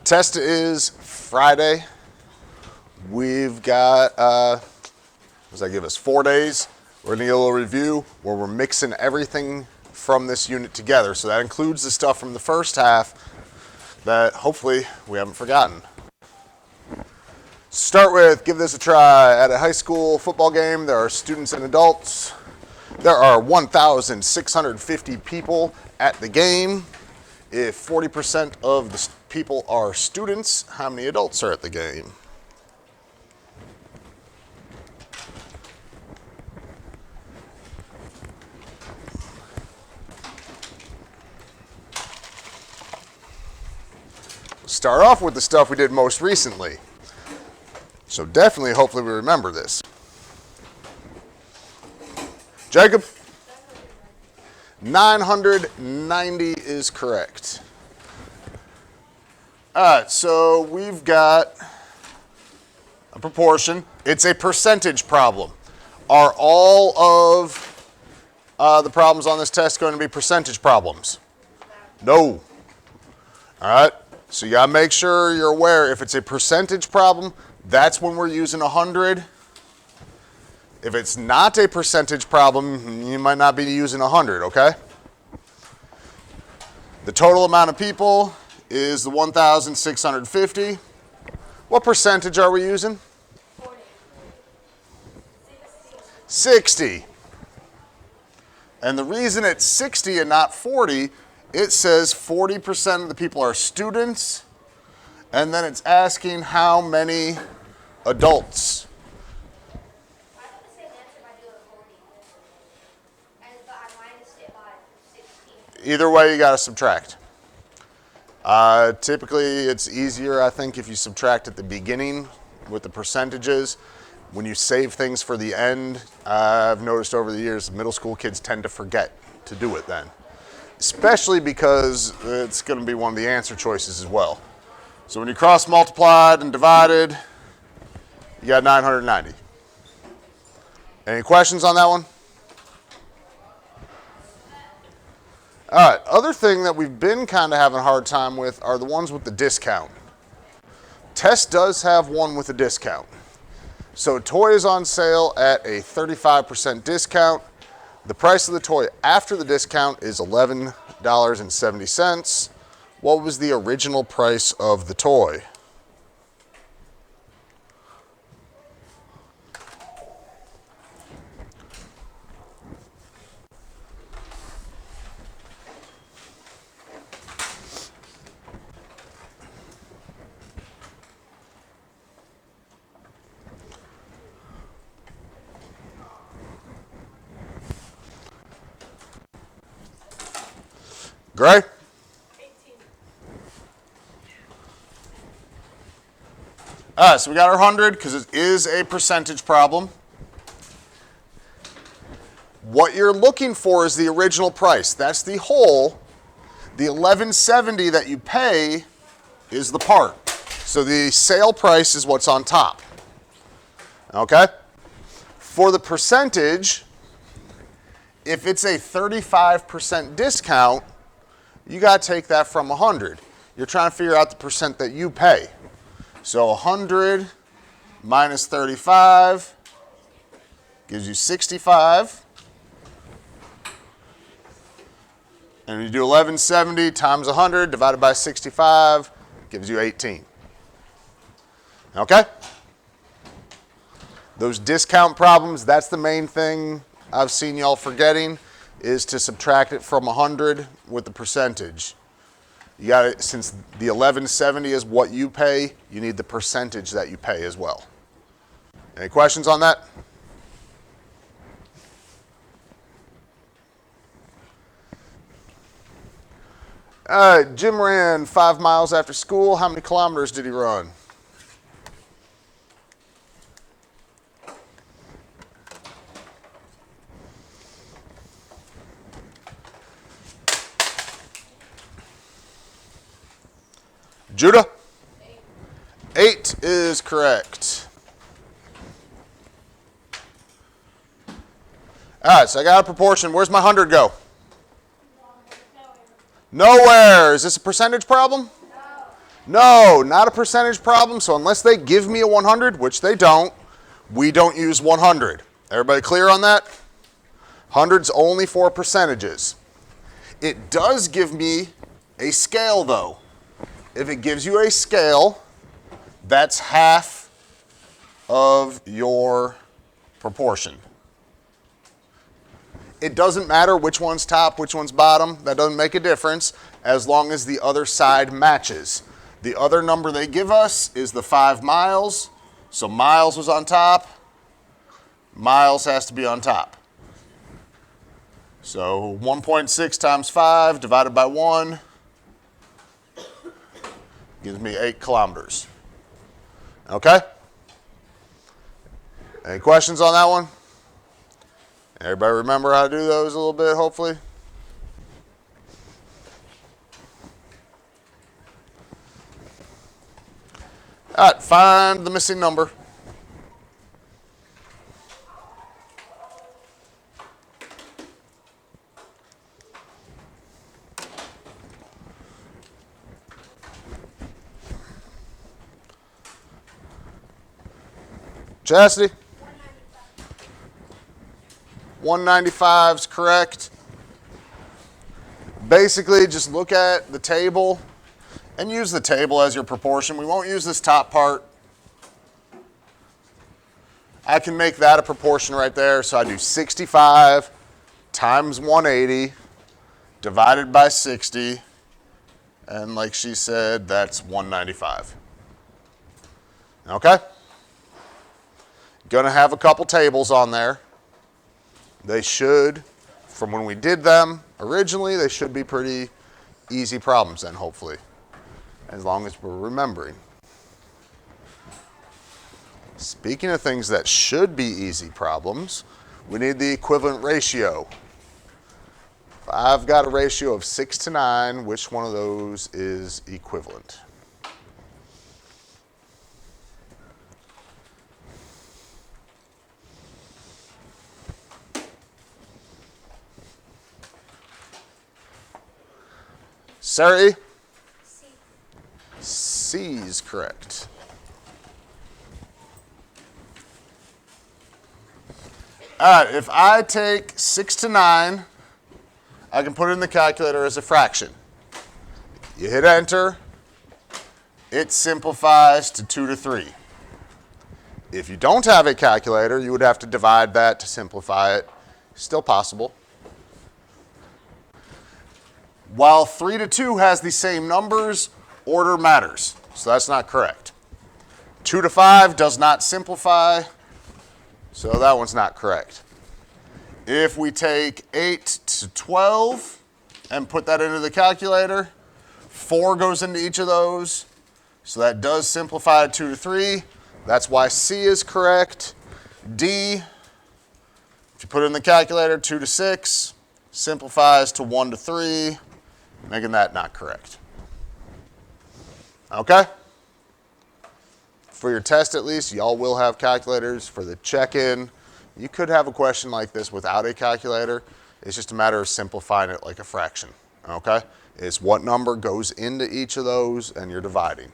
Test is Friday. We've got, what does that give us, 4 days? We're going to get a little review where we're mixing everything from this unit together. So that includes the stuff from the first half that hopefully we haven't forgotten. Start with, give this a try. At a high school football game, there are students and adults. There are 1,650 people at the game. If 40% of the people are students, how many adults are at the game? Start off with the stuff we did most recently. So definitely, hopefully we remember this. Jacob? 990 is correct. All right, so we've got a proportion. It's a percentage problem. Are all of the problems on this test going to be percentage problems? No. All right, so you gotta make sure you're aware if it's a percentage problem, that's when we're using 100. If it's not a percentage problem, you might not be using 100, okay? The total amount of people is the 1,650. What percentage are we using? 60. And the reason it's 60 and not 40, it says 40% of the people are students, and then it's asking how many adults. Either way, you got to subtract. Typically, it's easier, I think, if you subtract at the beginning with the percentages. When you save things for the end, I've noticed over the years, middle school kids tend to forget to do it then, especially because it's going to be one of the answer choices as well. So when you cross multiplied and divided, you got 990. Any questions on that one? All right, other thing that we've been kind of having a hard time with are the ones with the discount. Test does have one with a discount. So a toy is on sale at a 35% discount. The price of the toy after the discount is $11.70. What was the original price of the toy? Gray? 18. All right, so we got our 100 because it is a percentage problem. What you're looking for is the original price. That's the whole. The $11.70 that you pay is the part. So the sale price is what's on top. Okay? For the percentage, if it's a 35% discount, you got to take that from 100. You're trying to figure out the percent that you pay. So 100 minus 35 gives you 65. And you do 1170 times 100 divided by 65 gives you 18. Okay? Those discount problems, that's the main thing I've seen y'all forgetting, is to subtract it from 100 with the percentage. You got it, since the 1170 is what you pay, you need the percentage that you pay as well. Any questions on that? Jim ran 5 miles after school. How many kilometers did he run? Judah? 8 is correct. All right, so I got a proportion. Where's my 100 go? Nowhere. Is this a percentage problem? No, not a percentage problem. So unless they give me a 100, which they don't, we don't use 100. Everybody clear on that? 100's only for percentages. It does give me a scale though. If it gives you a scale, that's half of your proportion. It doesn't matter which one's top, which one's bottom. That doesn't make a difference as long as the other side matches. The other number they give us is the 5 miles. So miles was on top. Miles has to be on top. So 1.6 times 5 divided by 1 gives me 8 kilometers. Okay? Any questions on that one? Everybody remember how to do those a little bit, hopefully? All right, find the missing number. Chastity? 195 is correct. Basically, just look at the table and use the table as your proportion. We won't use this top part. I can make that a proportion right there. So I do 65 times 180 divided by 60. And like she said, that's 195. Okay? Gonna have a couple tables on there. They should, from when we did them originally, they should be pretty easy problems then, hopefully, as long as we're remembering. Speaking of things that should be easy problems, we need the equivalent ratio. If I've got a ratio of 6 to 9, which one of those is equivalent? Sarah? C. C is correct. All right, if I take 6 to 9, I can put it in the calculator as a fraction. You hit enter, it simplifies to 2 to 3. If you don't have a calculator, you would have to divide that to simplify it. Still possible. While 3 to 2 has the same numbers, order matters. So that's not correct. 2 to 5 does not simplify, so that one's not correct. If we take 8 to 12 and put that into the calculator, 4 goes into each of those, so that does simplify to 2 to 3. That's why C is correct. D, if you put it in the calculator, 2 to 6, simplifies to 1 to 3, making that not correct. Okay? For your test at least, y'all will have calculators. For the check-in, you could have a question like this without a calculator. It's just a matter of simplifying it like a fraction. Okay? It's what number goes into each of those and you're dividing.